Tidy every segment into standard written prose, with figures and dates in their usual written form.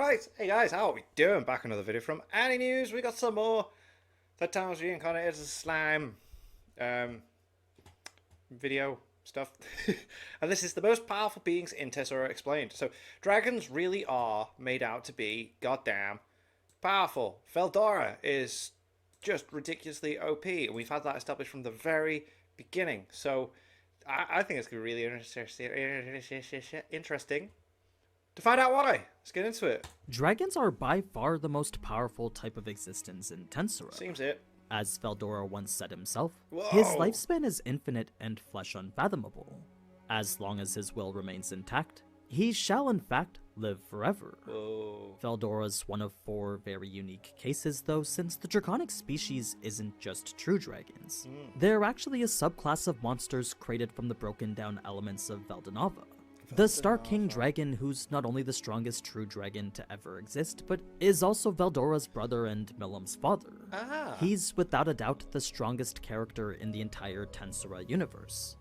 Right, hey guys, how are we doing? Back another video from Any News. We got some more The Times Reincarnated as Slime um, video stuff. And this is the most powerful beings in Tensura explained. So, dragons really are made out to be goddamn powerful. Veldora is just ridiculously OP. We've had that established from the very beginning. So, I think it's going to be really interesting to find out why. Let's get into it. Dragons are by far the most powerful type of existence in Tensura. Seems it. As Veldora once said himself, Whoa. his lifespan is infinite and flesh unfathomable. As long as his will remains intact, he shall in fact live forever. Whoa. Veldora's one of 4 very unique cases though, since the draconic species isn't just true dragons. They're actually a subclass of monsters created from the broken down elements of Veldanava. The Star King Dragon, who's not only the strongest true dragon to ever exist, but is also Veldora's brother and Milim's father. Ah. He's without a doubt the strongest character in the entire Tensura universe.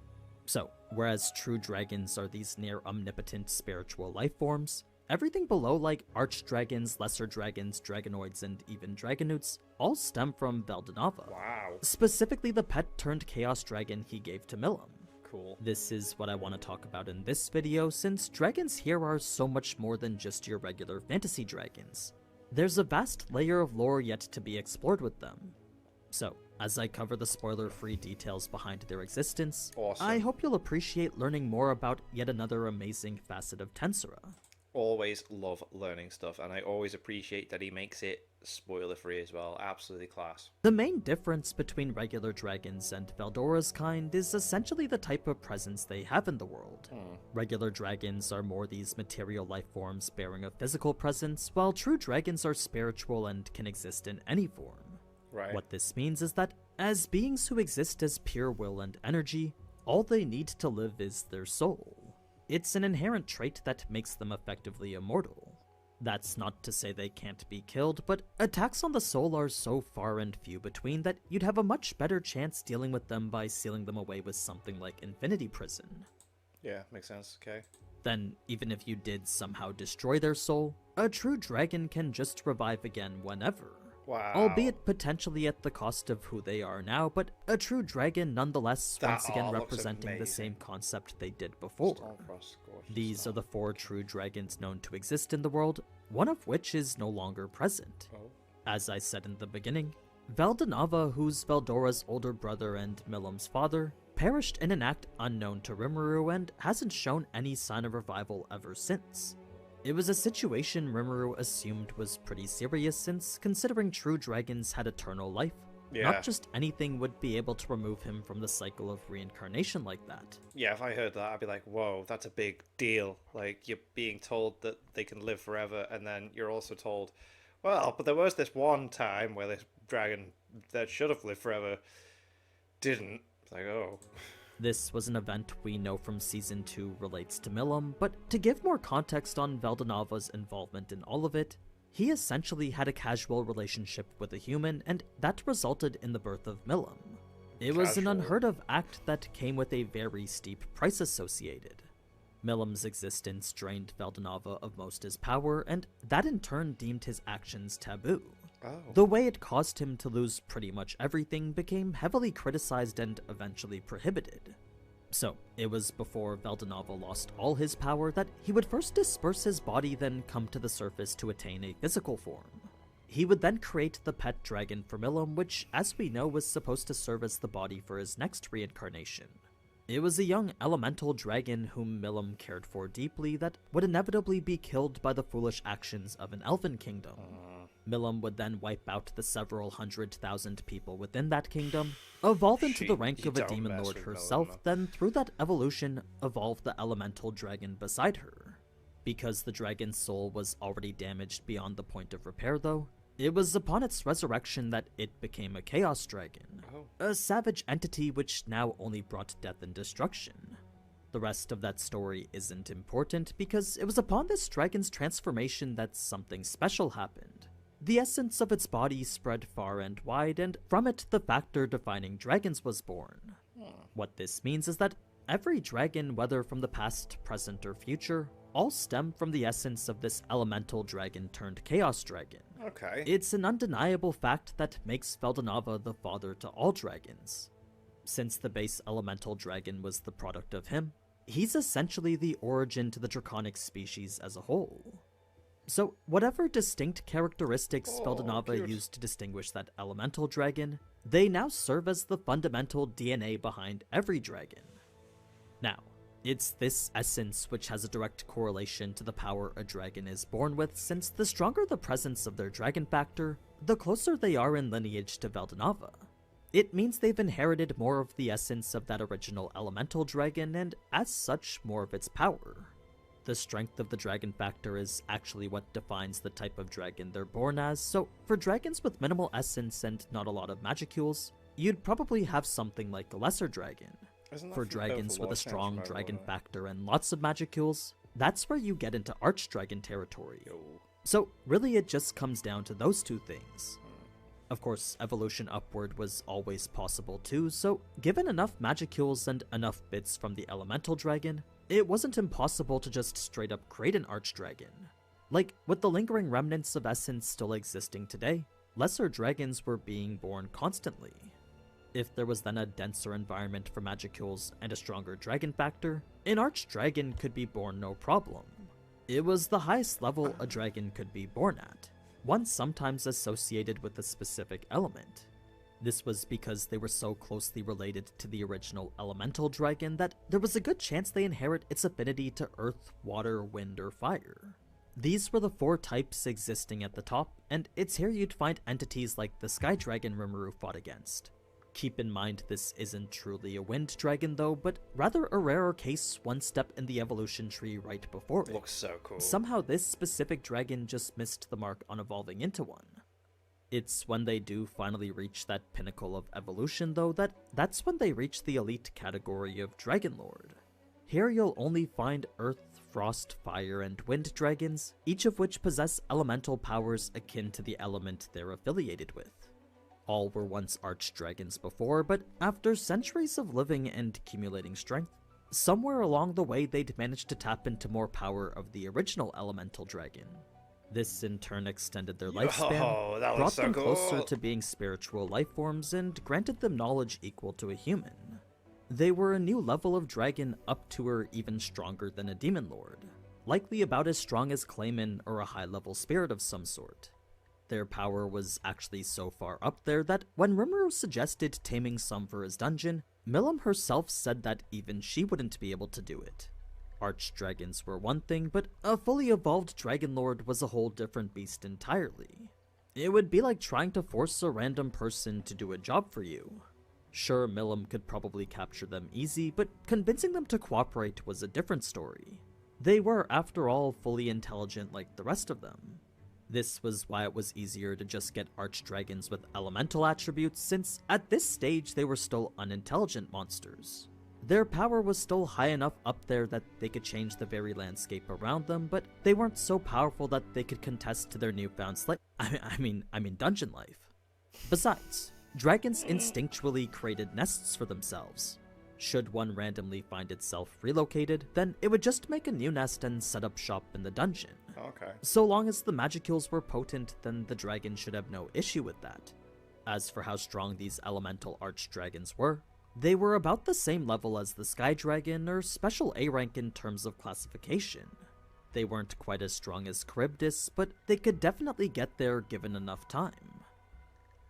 So, whereas true dragons are these near omnipotent spiritual life forms, everything below like archdragons, lesser dragons, dragonoids, and even dragonutes all stem from Veldanava. Wow. Specifically the pet turned chaos dragon he gave to Milim. Cool. This is what I want to talk about in this video, since dragons here are so much more than just your regular fantasy dragons. There's a vast layer of lore yet to be explored with them. So, as I cover the spoiler-free details behind their existence, Awesome. I hope you'll appreciate learning more about yet another amazing facet of Tensura. Always love learning stuff, and I always appreciate that he makes it spoiler-free as well. Absolutely class. The main difference between regular dragons and Veldora's kind is essentially the type of presence they have in the world. Regular dragons are more these material life forms bearing a physical presence, while true dragons are spiritual and can exist in any form. Right. What this means is that, as beings who exist as pure will and energy, all they need to live is their soul. It's an inherent trait that makes them effectively immortal. That's not to say they can't be killed, but attacks on the soul are so far and few between that you'd have a much better chance dealing with them by sealing them away with something like Infinity Prison. Yeah, makes sense. Okay. Then, even if you did somehow destroy their soul, a true dragon can just revive again whenever. Wow. Albeit potentially at the cost of who they are now, but a true dragon nonetheless, That once again all looks representing the amazing. same concept they did before. Stormfrost, gorgeous These stuff. are the 4 true dragons known to exist in the world, one of which is no longer present. Oh. As I said in the beginning, Veldanava, who's Veldora's older brother and Milim's father, perished in an act unknown to Rimuru and hasn't shown any sign of revival ever since. It was a situation Rimuru assumed was pretty serious since, considering true dragons had eternal life, Yeah. not just anything would be able to remove him from the cycle of reincarnation like that. Yeah, if I heard that, I'd be like, whoa, that's a big deal. Like, you're being told that they can live forever, and then you're also told, well, but there was this one time where this dragon that should have lived forever didn't. It's like, oh. This was an event we know from Season 2 relates to Milim, but to give more context on Veldanava's involvement in all of it, he essentially had a casual relationship with a human, and that resulted in the birth of Milim. It was an Casual. unheard of act that came with a very steep price associated. Milim's existence drained Veldanava of most his power, and that in turn deemed his actions taboo. Oh. The way it caused him to lose pretty much everything became heavily criticized and eventually prohibited. So, it was before Veldanava lost all his power that he would first disperse his body, then come to the surface to attain a physical form. He would then create the pet dragon for Milim, which, as we know, was supposed to serve as the body for his next reincarnation. It was a young elemental dragon whom Milim cared for deeply that would inevitably be killed by the foolish actions of an elven kingdom. Milim would then wipe out the several 100,000 people within that kingdom, evolve into the rank of a don't demon mess lord with herself, Milim. then through that evolution, evolve the elemental dragon beside her. Because the dragon's soul was already damaged beyond the point of repair though, it was upon its resurrection that it became a chaos dragon, a savage entity which now only brought death and destruction. The rest of that story isn't important because it was upon this dragon's transformation that something special happened. The essence of its body spread far and wide, and from it the factor defining dragons was born. What this means is that every dragon, whether from the past, present, or future, all stem from the essence of this elemental dragon turned chaos dragon. Okay. It's an undeniable fact that makes Veldonava the father to all dragons. Since the base elemental dragon was the product of him, he's essentially the origin to the draconic species as a whole. So, whatever distinct characteristics Veldonava cute. used to distinguish that elemental dragon, they now serve as the fundamental DNA behind every dragon. Now, it's this essence which has a direct correlation to the power a dragon is born with, since the stronger the presence of their dragon factor, the closer they are in lineage to Veldonava. It means they've inherited more of the essence of that original elemental dragon, and as such, more of its power. The strength of the dragon factor is actually what defines the type of dragon they're born as, so for dragons with minimal essence and not a lot of magicules, you'd probably have something like a lesser dragon. For dragons with a strong dragon factor and lots of magicules, that's where you get into archdragon territory. So really it just comes down to those two things. Of course, evolution upward was always possible too, so given enough magicules and enough bits from the elemental dragon, it wasn't impossible to just straight up create an archdragon. Like, with the lingering remnants of essence still existing today, lesser dragons were being born constantly. If there was then a denser environment for magicules and a stronger dragon factor, an archdragon could be born no problem. It was the highest level a dragon could be born at, one sometimes associated with a specific element. This was because they were so closely related to the original elemental dragon that there was a good chance they inherit its affinity to earth, water, wind, or fire. These were the four types existing at the top, and it's here you'd find entities like the sky dragon Rimuru fought against. Keep in mind this isn't truly a wind dragon though, but rather a rarer case one step in the evolution tree right before it. Looks so cool. Somehow this specific dragon just missed the mark on evolving into one. It's when they do finally reach that pinnacle of evolution though that's when they reach the elite category of Dragon Lord. Here you'll only find earth, frost, fire, and wind dragons, each of which possess elemental powers akin to the element they're affiliated with. All were once archdragons before, but after centuries of living and accumulating strength, somewhere along the way they'd managed to tap into more power of the original elemental dragon. This in turn extended their lifespan, brought them closer to being spiritual life forms, and granted them knowledge equal to a human. They were a new level of dragon up to or even stronger than a demon lord, likely about as strong as Clayman or a high-level spirit of some sort. Their power was actually so far up there that when Rimuru suggested taming some for his dungeon, Milim herself said that even she wouldn't be able to do it. Archdragons were one thing, but a fully evolved Dragon Lord was a whole different beast entirely. It would be like trying to force a random person to do a job for you. Sure, Milim could probably capture them easy, but convincing them to cooperate was a different story. They were, after all, fully intelligent like the rest of them. This was why it was easier to just get archdragons with elemental attributes, since at this stage they were still unintelligent monsters. Their power was still high enough up there that they could change the very landscape around them, but they weren't so powerful that they could contest to their newfound dungeon life. Besides, dragons instinctually created nests for themselves. Should one randomly find itself relocated, then it would just make a new nest and set up shop in the dungeon. Okay. So long as the magicules were potent, then the dragon should have no issue with that. As for how strong these elemental archdragons were, they were about the same level as the Sky Dragon, or special A rank in terms of classification. They weren't quite as strong as Charybdis, but they could definitely get there given enough time.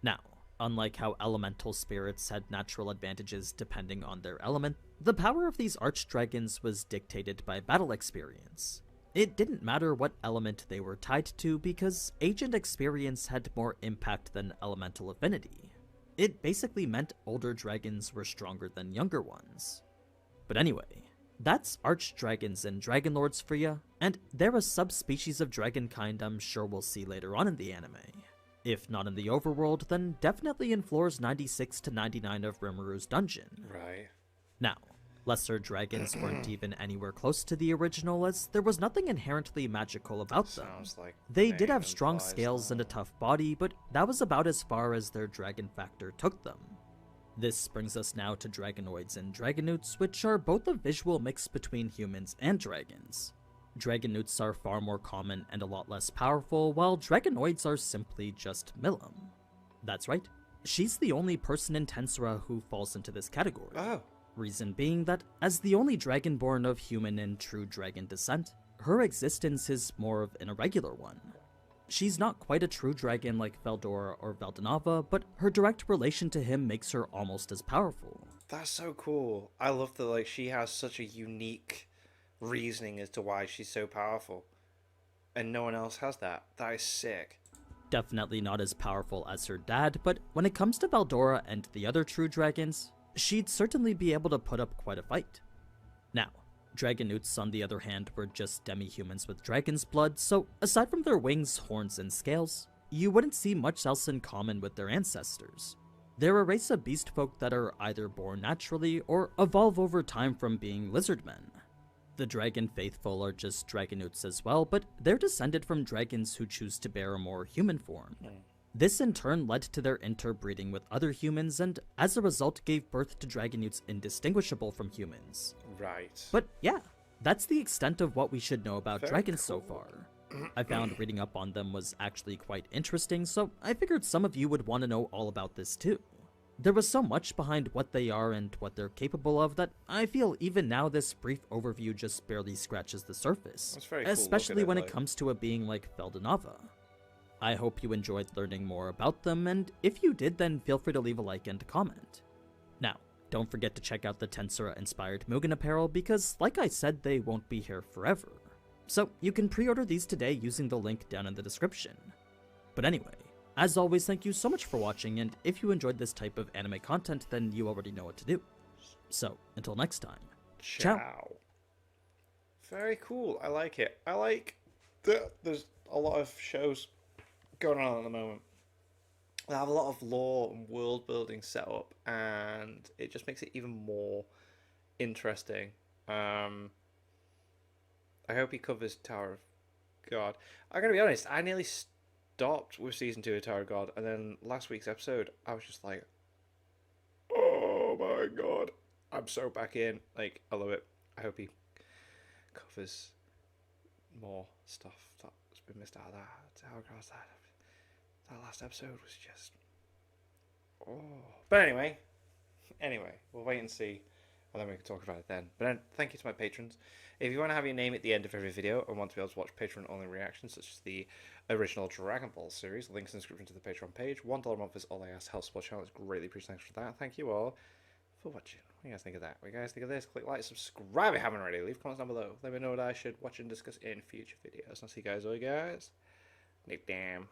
Now, unlike how elemental spirits had natural advantages depending on their element, the power of these archdragons was dictated by battle experience. It didn't matter what element they were tied to because agent experience had more impact than elemental affinity. It basically meant older dragons were stronger than younger ones. But anyway, that's archdragons and dragon lords for ya, and they're a subspecies of dragonkind I'm sure we'll see later on in the anime. If not in the overworld, then definitely in floors 96 to 99 of Rimuru's dungeon. Right. Now, lesser dragons weren't even anywhere close to the original, as there was nothing inherently magical about them. Sounds like They did have strong scales and a tough body, but that was about as far as their dragon factor took them. This brings us now to Dragonoids and Dragonewts, which are both a visual mix between humans and dragons. Dragonutes are far more common and a lot less powerful, while Dragonoids are simply just Milim. That's right, she's the only person in Tensura who falls into this category. Oh. Reason being that, as the only dragonborn of human and true dragon descent, her existence is more of an irregular one. She's not quite a true dragon like Veldora or Veldanava, but her direct relation to him makes her almost as powerful. That's so cool. I love that, like, she has such a unique reasoning as to why she's so powerful. And no one else has that. That is sick. Definitely not as powerful as her dad, but when it comes to Veldora and the other true dragons, she'd certainly be able to put up quite a fight. Now, Dragonutes, on the other hand, were just demi-humans with dragon's blood, so aside from their wings, horns, and scales, you wouldn't see much else in common with their ancestors. They're a race of beast folk that are either born naturally or evolve over time from being lizardmen. The dragon faithful are just Dragonutes as well, but they're descended from dragons who choose to bear a more human form. This in turn led to their interbreeding with other humans, and as a result gave birth to Dragonutes indistinguishable from humans. Right. But yeah, that's the extent of what we should know about Very dragons so cool. far. I found reading up on them was actually quite interesting, so I figured some of you would want to know all about this too. There was so much behind what they are and what they're capable of that I feel even now this brief overview just barely scratches the surface, That's very cool especially looking at, when like- it comes to a being like Veldanava. I hope you enjoyed learning more about them, and if you did, then feel free to leave a like and comment. Now, don't forget to check out the Tensura-inspired Mugen apparel because, like I said, they won't be here forever. So you can pre-order these today using the link down in the description. But anyway, as always, thank you so much for watching, and if you enjoyed this type of anime content, then you already know what to do. So, until next time, ciao. Very cool. I like it. I like that there's a lot of shows going on at the moment. They have a lot of lore and world building set up, and it just makes it even more interesting. I hope he covers Tower of God. I'm gonna be honest, I nearly stopped with season 2 of Tower of God, and then last week's episode, I was just like, oh my god, I'm so back in. Like, I love it. I hope he covers more stuff that's been missed out of that. Tower of God, that last episode was just, oh. But anyway, we'll wait and see, and then we can talk about it then. But then, thank you to my patrons. If you want to have your name at the end of every video and want to be able to watch Patreon-only reactions, such as the original Dragon Ball series, links in the description to the Patreon page. $1 a month is all I ask. Helps support the channel. It's greatly appreciated for that. Thank you all for watching. What do you guys think of that? What do you guys think of this? Click like, subscribe if you haven't already. Leave comments down below. Let me know what I should watch and discuss in future videos. I'll see you guys all, guys. Nick damn.